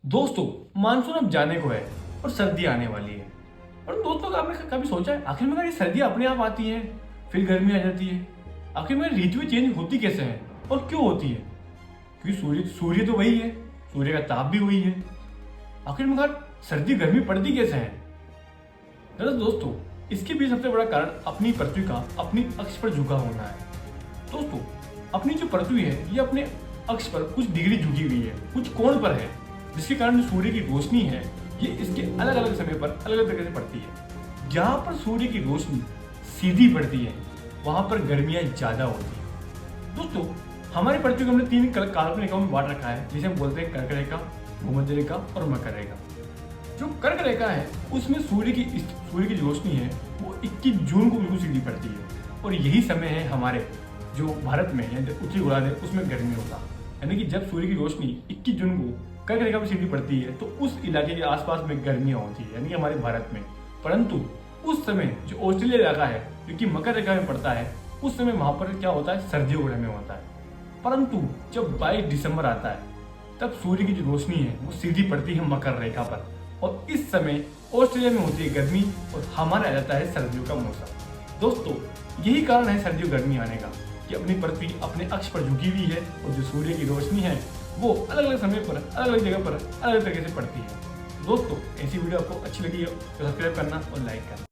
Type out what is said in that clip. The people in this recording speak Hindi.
दोस्तों, मानसून अब जाने को है और सर्दी आने वाली है। और दोस्तों, आपने कभी सोचा है आखिर में ये सर्दी अपने आप आती है फिर गर्मी आ जाती है? आखिर में ऋतुएं चेंज होती कैसे हैं और क्यों होती है? क्योंकि सूर्य तो वही है, सूर्य का ताप भी वही है। आखिर में सर्दी गर्मी पड़ती कैसे है? दरअसल दोस्तों, इसके भी सबसे बड़ा कारण अपनी पृथ्वी का अपनी अक्ष पर झुका होना है। दोस्तों, अपनी जो पृथ्वी है ये अपने अक्ष पर कुछ डिग्री झुकी हुई है, कुछ कोण पर है, जिसके कारण जो सूर्य की रोशनी है ये इसके अलग अलग समय पर अलग अलग तरीके से पड़ती है। जहां पर सूर्य की रोशनी सीधी पड़ती है वहां पर गर्मियां ज्यादा होती है। दोस्तों, हमारी पृथ्वी को हमने तीन काल्पनिक रेखाओं में बांट रखा है, जिसे हम बोलते हैं कर्क रेखा, भूमध्य रेखा और मकर रेखा। जो कर्क रेखा है उसमें सूर्य की जो रोशनी है वो 21 जून को बिल्कुल सीधी पड़ती है, और यही समय है हमारे जो भारत में या उत्तरी गोलार्ध है उसमें गर्मी होता है। यानी कि जब सूर्य की रोशनी 21 जून को कर्क रेखा में सीधी पड़ती है तो उस इलाके के आसपास में गर्मियां होती है, यानी कि हमारे भारत में। परंतु उस समय जो ऑस्ट्रेलिया इलाका है जो कि मकर रेखा में पड़ता है, उस समय वहां पर क्या होता है, सर्दियों का समय होता है। परंतु जब 22 दिसंबर आता है तब सूर्य की जो रोशनी है वो सीधी पड़ती है मकर रेखा पर, और इस समय ऑस्ट्रेलिया में होती है गर्मी और हमारा आ जाता है सर्दियों का मौसम। दोस्तों, यही कारण है सर्दियों गर्मी आने का कि अपनी पृथ्वी अपने अक्ष पर झुकी हुई है और जो सूर्य की रोशनी है वो अलग अलग समय पर अलग अलग जगह पर अलग अलग तरीके से पड़ती है। दोस्तों, ऐसी वीडियो आपको अच्छी लगी हो तो सब्सक्राइब करना और लाइक करना।